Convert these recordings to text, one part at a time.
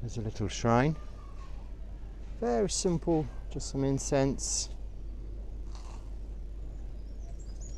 There's a little shrine. Very simple, just some incense.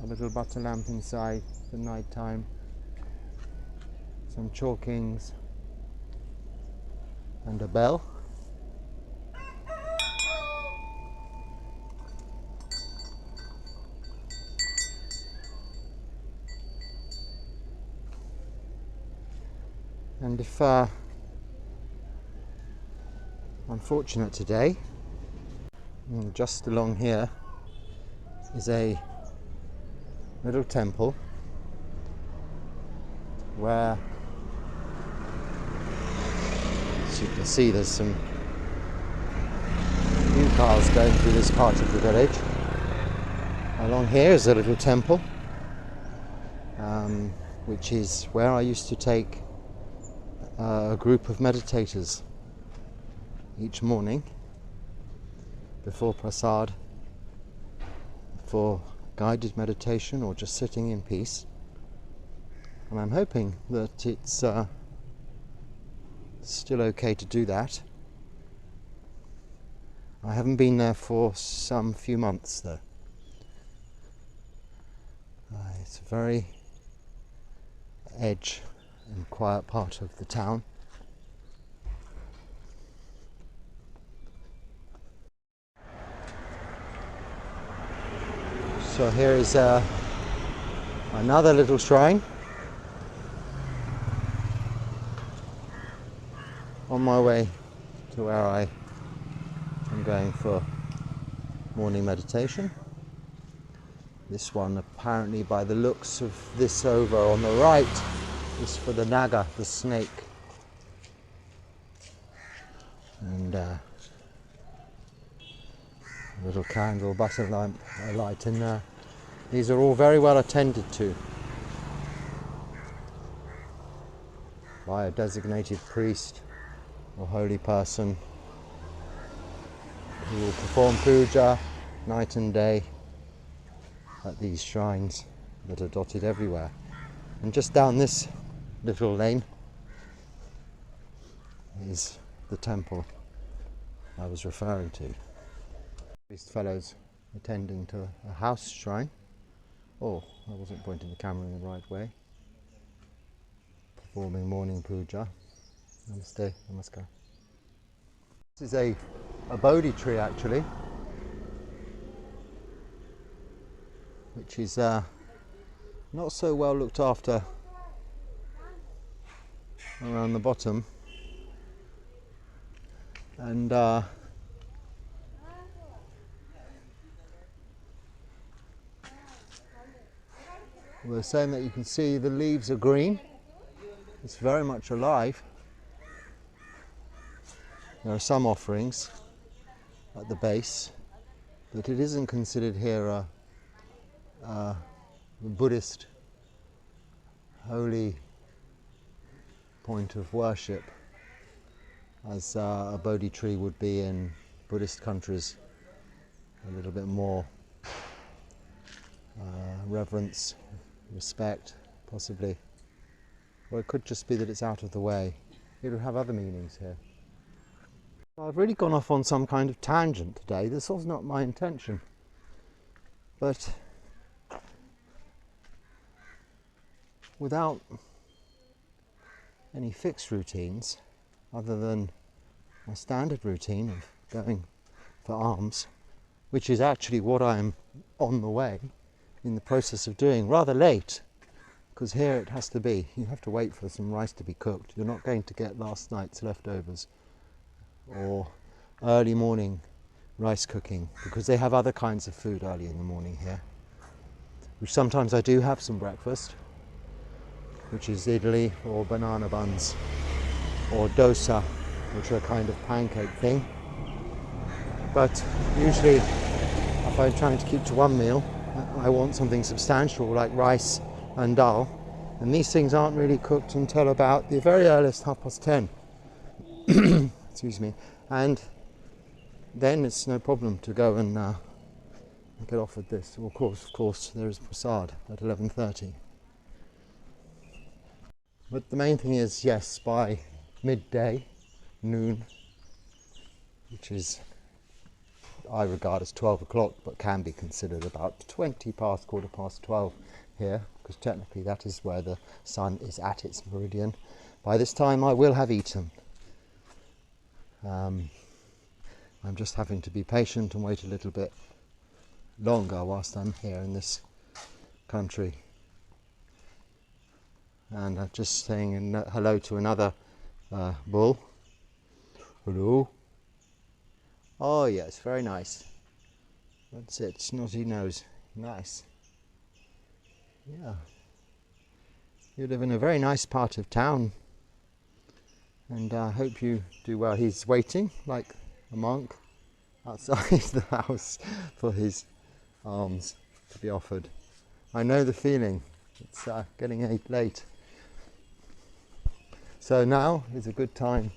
A little butter lamp inside for night time. Some chalkings. And a bell. And if unfortunate today, just along here is a little temple where, as you can see, there's some new cars going through this part of the village. Along here is a little temple, which is where I used to take a group of meditators each morning before prasad for guided meditation or just sitting in peace. And I'm hoping that it's still okay to do that. I haven't been there for some few months though. It's a very edge and quiet part of the town. So here is another little shrine on my way to where I am going for morning meditation. This one, apparently by the looks of this over on the right, is for the naga, the snake. And a little candle, butter lamp, a light in there. These are all very well attended to by a designated priest or holy person who will perform puja night and day at these shrines that are dotted everywhere. And just down this little lane is the temple I was referring to. Priest fellows attending to a house shrine. Oh, I wasn't pointing the camera in the right way. Performing morning puja. Namaste, namaskar. This is a Bodhi tree actually, which is not so well looked after around the bottom. And we're saying that you can see the leaves are green. It's very much alive. There are some offerings at the base, but it isn't considered here a Buddhist holy point of worship as a Bodhi tree would be in Buddhist countries. A little bit more reverence, respect, possibly. Or it could just be that it's out of the way. It would have other meanings here. I've really gone off on some kind of tangent today. This was not my intention. But without any fixed routines, other than my standard routine of going for alms, which is actually what I'm on the way, in the process of doing, rather late, because here it has to be. You have to wait for some rice to be cooked. You're not going to get last night's leftovers or early morning rice cooking, because they have other kinds of food early in the morning here, which sometimes I do have some breakfast, which is idli or banana buns or dosa, which are a kind of pancake thing. But usually if I'm trying to keep to one meal, I want something substantial like rice and dal, and these things aren't really cooked until about the very earliest 10:30. Excuse me. And then it's no problem to go and get offered this. Of course there is prasad at 11:30. But the main thing is, yes, by midday noon, which is I regard as 12 o'clock, but can be considered about 20 past, quarter past 12 here, because technically that is where the sun is at its meridian. By this time I will have eaten. I'm just having to be patient and wait a little bit longer whilst I'm here in this country. And I'm just saying hello to another bull. Hello. Oh yes, very nice. That's it, snotty nose. Nice. Yeah. You live in a very nice part of town, and I hope you do well. He's waiting like a monk outside the house for his alms to be offered. I know the feeling. It's getting late. So now is a good time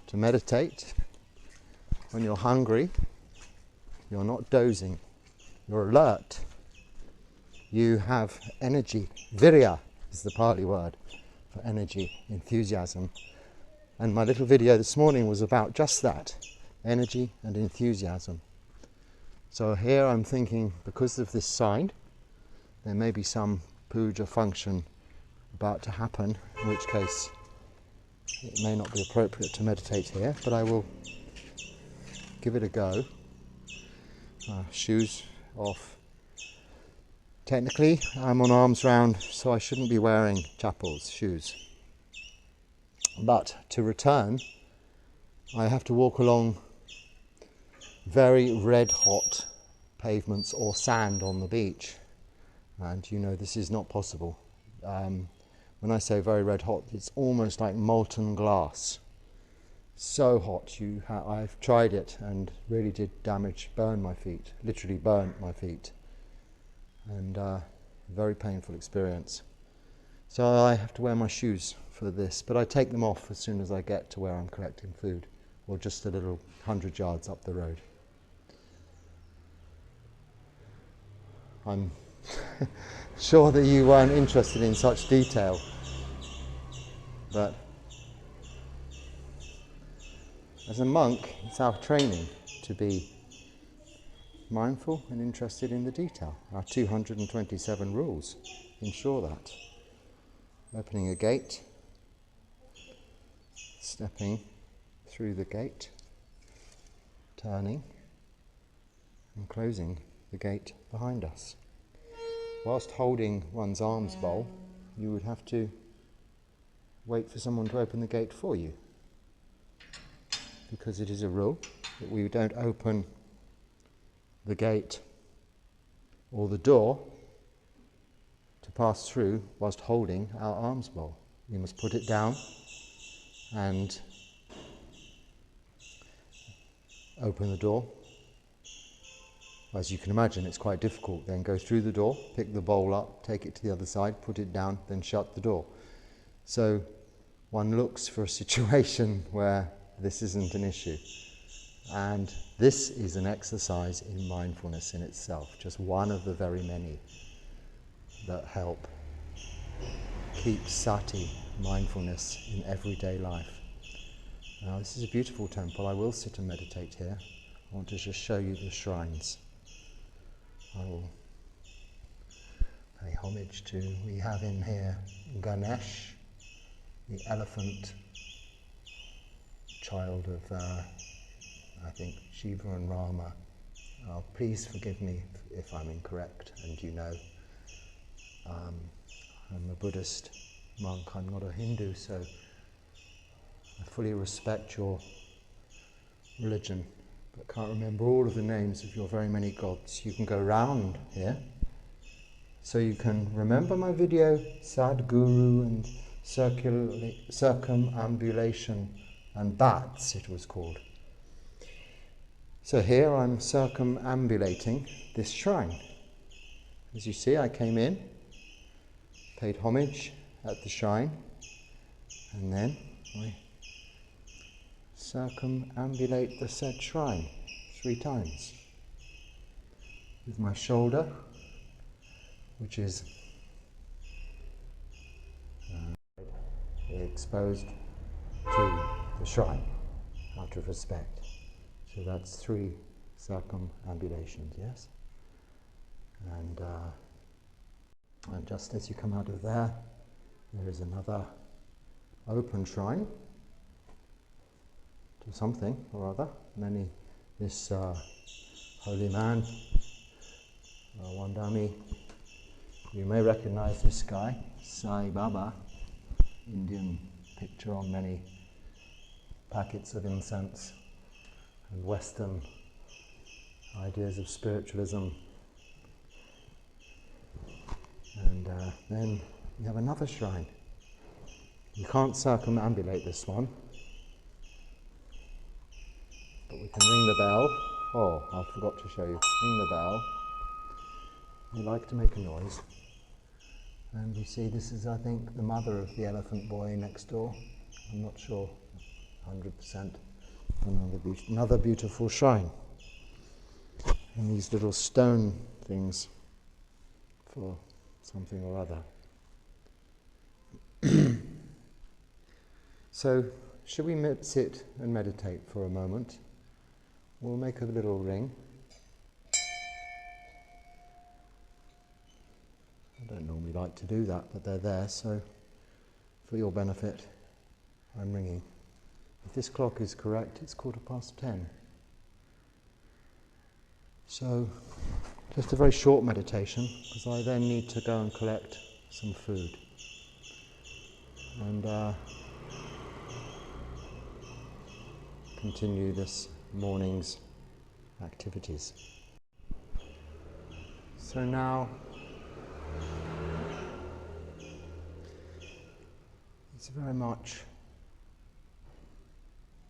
to meditate. When you're hungry, you're not dozing, you're alert. You have energy. Virya is the Pali word for energy, enthusiasm. And my little video this morning was about just that, energy and enthusiasm. So here I'm thinking, because of this sign, there may be some puja function about to happen, in which case it may not be appropriate to meditate here, but I will give it a go. Shoes off. Technically, I'm on arms round, so I shouldn't be wearing chappals, shoes. But to return, I have to walk along very red hot pavements or sand on the beach. And you know this is not possible. When I say very red hot, it's almost like molten glass. So hot, I've tried it and really did burn my feet, literally burnt my feet, and very painful experience. So I have to wear my shoes for this, but I take them off as soon as I get to where I'm collecting food, or just a little 100 yards up the road. I'm sure that you weren't interested in such detail, but as a monk, it's our training to be mindful and interested in the detail. Our 227 rules ensure that. Opening a gate, stepping through the gate, turning and closing the gate behind us. Whilst holding one's alms bowl, you would have to wait for someone to open the gate for you, because it is a rule that we don't open the gate or the door to pass through whilst holding our alms bowl. We must put it down and open the door. As you can imagine, it's quite difficult. Then go through the door, pick the bowl up, take it to the other side, put it down, then shut the door. So one looks for a situation where this isn't an issue. And this is an exercise in mindfulness in itself, just one of the very many that help keep sati, mindfulness, in everyday life. Now this is a beautiful temple. I will sit and meditate here. I want to just show you the shrines. I will pay homage to, we have in here Ganesh, the elephant, child of I think Shiva and Rama. Please forgive me if I'm incorrect, and you know I'm a Buddhist monk, I'm not a Hindu, so I fully respect your religion, but can't remember all of the names of your very many gods. You can go round here, so you can remember my video, Sadguru and circumambulation and bats it was called. So here I'm circumambulating this shrine. As you see, I came in, paid homage at the shrine, and then I circumambulate the said shrine 3 times with my shoulder, which is exposed to the shrine out of respect. So that's 3 circumambulations, yes? And just as you come out of there, there is another open shrine to something or other. This holy man, Wandami, you may recognize this guy, Sai Baba, Indian picture on many packets of incense, and Western ideas of spiritualism. And then we have another shrine. You can't circumambulate this one, but we can ring the bell. Oh, I forgot to show you. Ring the bell. We like to make a noise. And you see, this is, I think, the mother of the elephant boy next door. I'm not sure, 100%. Another beautiful shrine. And these little stone things for something or other. So, should we sit and meditate for a moment? We'll make a little ring. I don't normally like to do that, but they're there, so for your benefit, I'm ringing. If this clock is correct, it's 10:15. So, just a very short meditation, because I then need to go and collect some food. And continue this morning's activities. So now, it's very much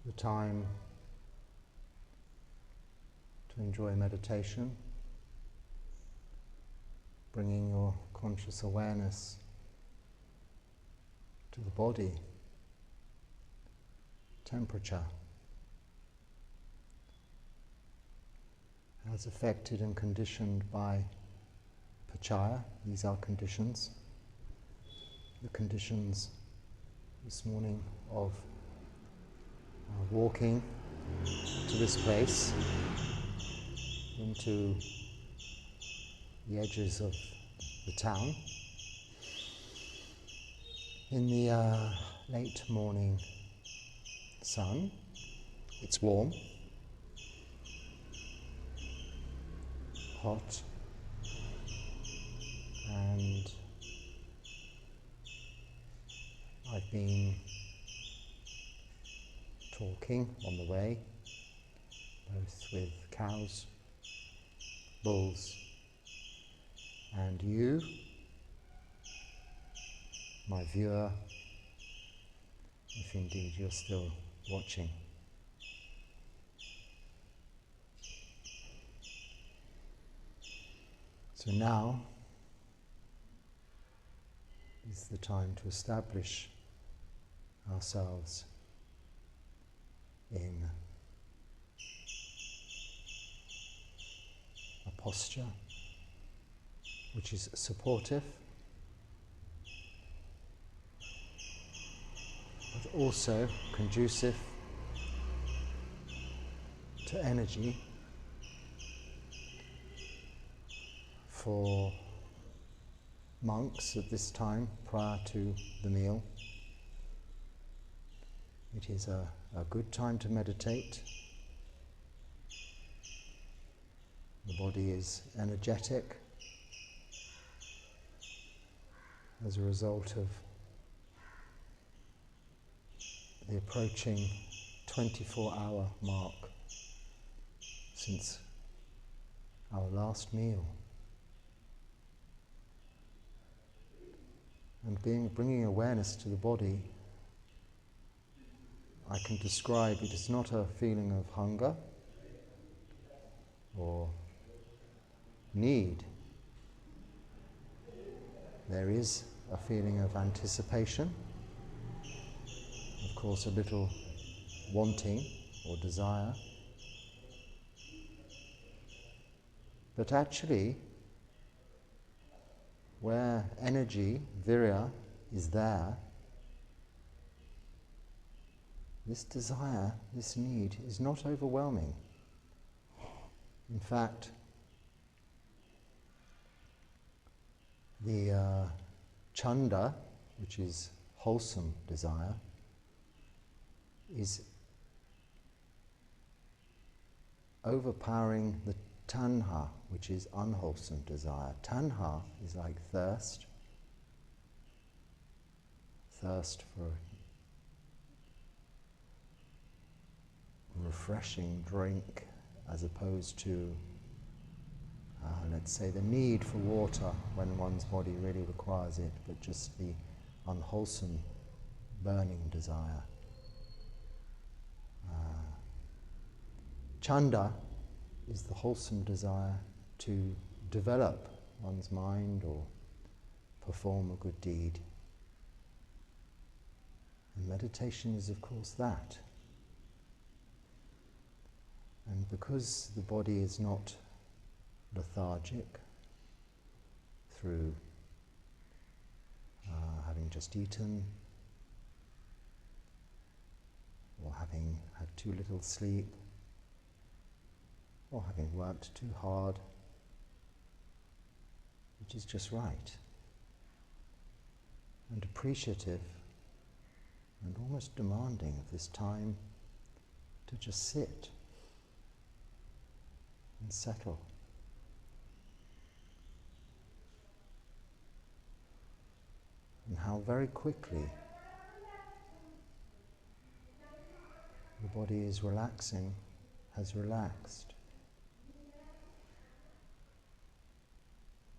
the time to enjoy meditation, bringing your conscious awareness to the body, temperature, as affected and conditioned by pachaya. These are conditions. The conditions this morning of walking to this place, into the edges of the town, in the late morning sun. It's warm, hot, and I've been talking on the way, both with cows, bulls, and you, my viewer, if indeed you're still watching. So now is the time to establish ourselves in a posture which is supportive, but also conducive to energy for monks at this time prior to the meal. It is a good time to meditate. The body is energetic as a result of the approaching 24-hour mark since our last meal. And bringing awareness to the body, I can describe it as not a feeling of hunger or need. There is a feeling of anticipation, of course a little wanting or desire, but actually where energy, virya, is there, this desire, this need, is not overwhelming. In fact, the chanda, which is wholesome desire, is overpowering the tanha, which is unwholesome desire. Tanha is like thirst for a refreshing drink, as opposed to, let's say, the need for water when one's body really requires it, but just the unwholesome, burning desire. Chanda is the wholesome desire to develop one's mind or perform a good deed. And meditation is, of course, that. And because the body is not lethargic through having just eaten, or having had too little sleep, or having worked too hard, it is just right and appreciative and almost demanding of this time to just sit and settle. And how very quickly the body is relaxing, has relaxed.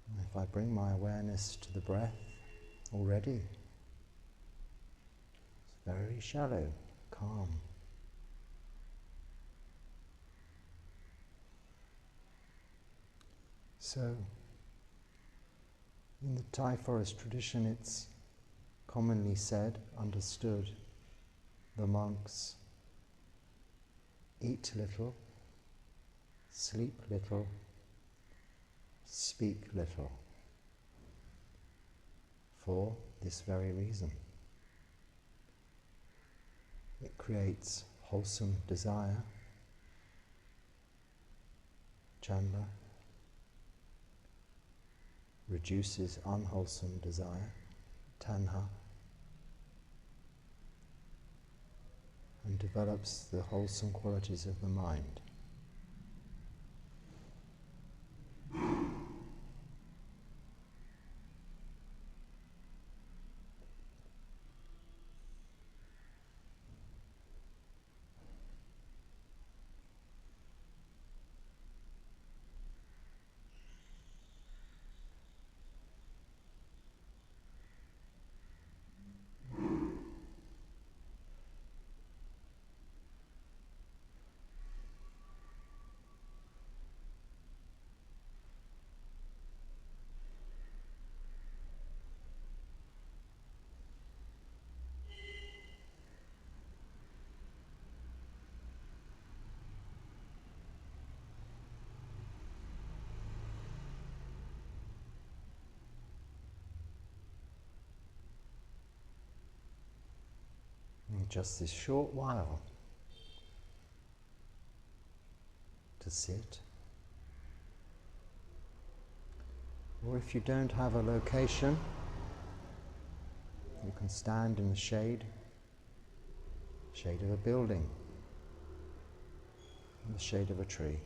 And if I bring my awareness to the breath already, it's very shallow, calm. So, in the Thai forest tradition, it's commonly said, understood, the monks eat little, sleep little, speak little, for this very reason. It creates wholesome desire, chanda, reduces unwholesome desire, tanha, and develops the wholesome qualities of the mind. In just this short while to sit, or if you don't have a location, you can stand in the shade of a building, in the shade of a tree.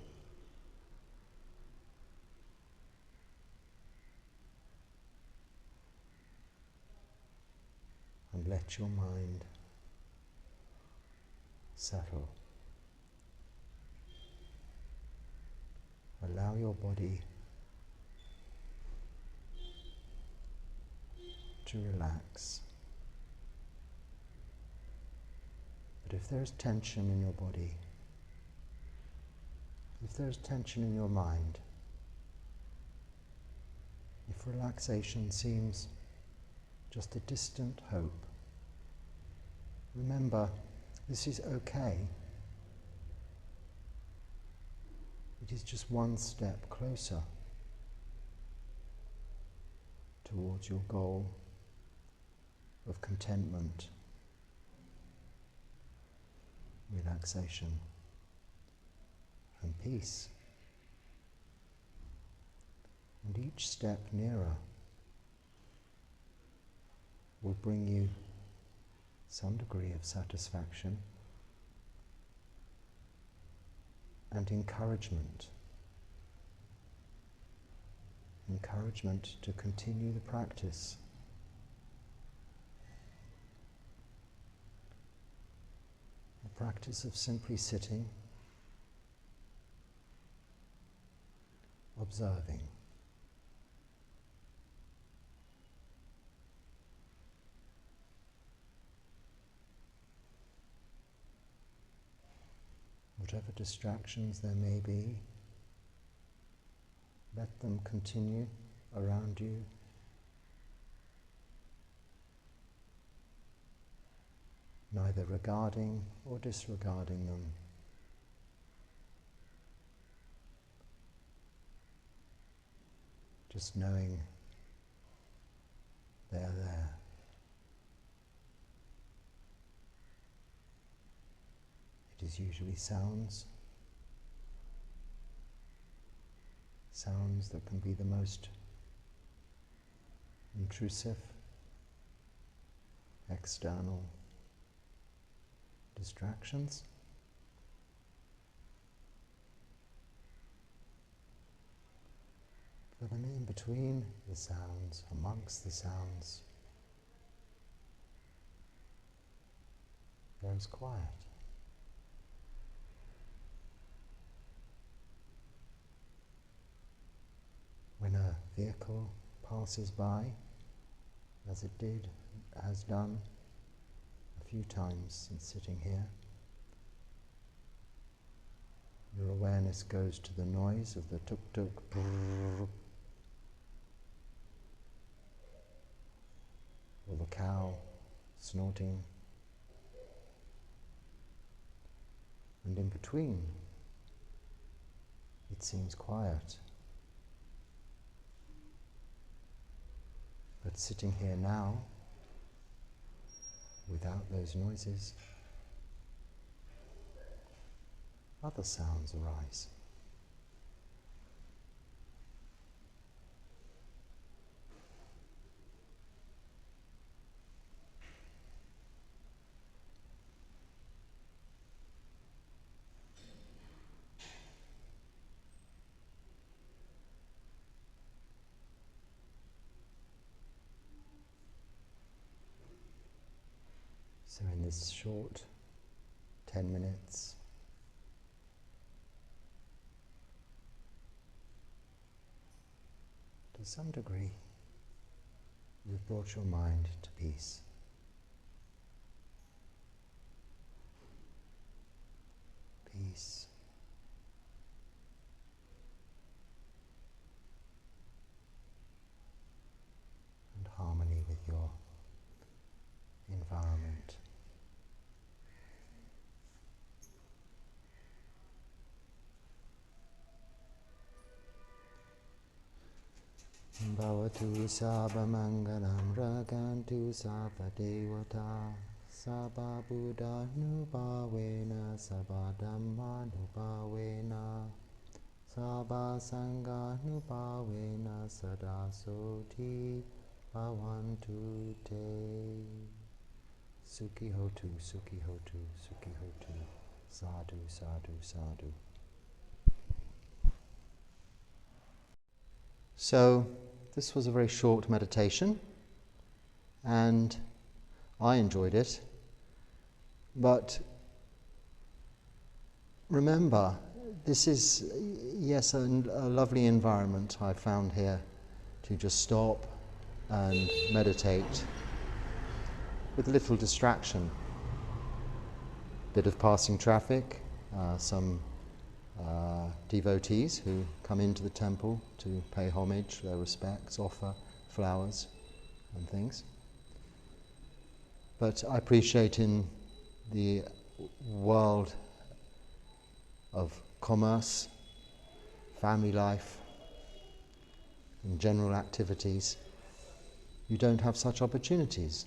And let your mind settle. Allow your body to relax. But if there is tension in your body, if there is tension in your mind, if relaxation seems just a distant hope, remember, this is okay. It is just one step closer towards your goal of contentment, relaxation, and peace. And each step nearer will bring you some degree of satisfaction and encouragement. Encouragement to continue the practice. The practice of simply sitting, observing. Whatever distractions there may be, let them continue around you. Neither regarding or disregarding them. Just knowing they're there. It is usually sounds that can be the most intrusive, external distractions. But then in between the sounds, amongst the sounds, there is quiet. When a vehicle passes by, as it has done a few times since sitting here, your awareness goes to the noise of the tuk-tuk, or the cow snorting, and in between it seems quiet. But sitting here now, without those noises, other sounds arise. So in this short 10 minutes, to some degree, you've brought your mind to peace. Peace. And harmony with your environment. Bhavatu sabha mangalam ragantu sabha devata sabha buddha nubhavena sabha dhamma nubhavena sabha sangha nubhavena sada soti bhavantu te. Sukhi hotu, sukhi hotu, sukhi hotu. Sadhu, sadhu, sadhu. So, this was a very short meditation, and I enjoyed it. But remember, this is, yes, a lovely environment I found here to just stop and meditate with little distraction. Bit of passing traffic, some devotees who come into the temple to pay homage, their respects, offer flowers and things. But I appreciate in the world of commerce, family life, and general activities, you don't have such opportunities.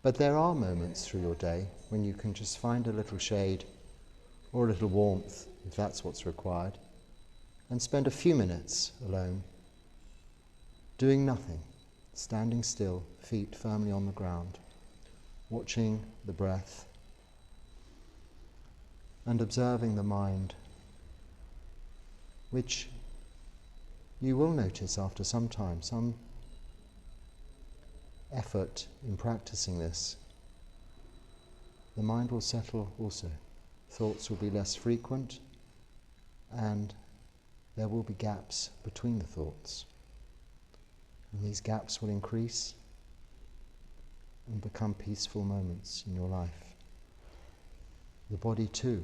But there are moments through your day when you can just find a little shade or a little warmth if that's what's required, and spend a few minutes alone, doing nothing, standing still, feet firmly on the ground, watching the breath and observing the mind, which you will notice after some time, some effort in practicing this, the mind will settle also. Thoughts will be less frequent and there will be gaps between the thoughts. And these gaps will increase and become peaceful moments in your life. The body too,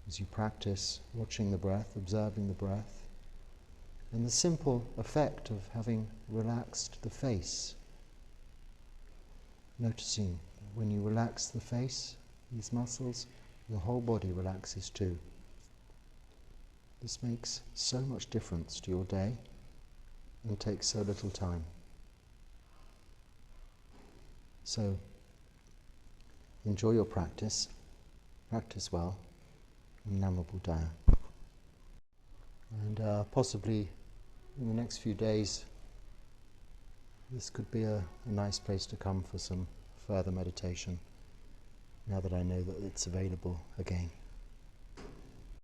as you practice watching the breath, observing the breath, and the simple effect of having relaxed the face. Noticing when you relax the face, these muscles, your whole body relaxes too. This makes so much difference to your day and takes so little time. So, enjoy your practice well, Namo Buddhaya. And possibly in the next few days, this could be a nice place to come for some further meditation, now that I know that it's available again.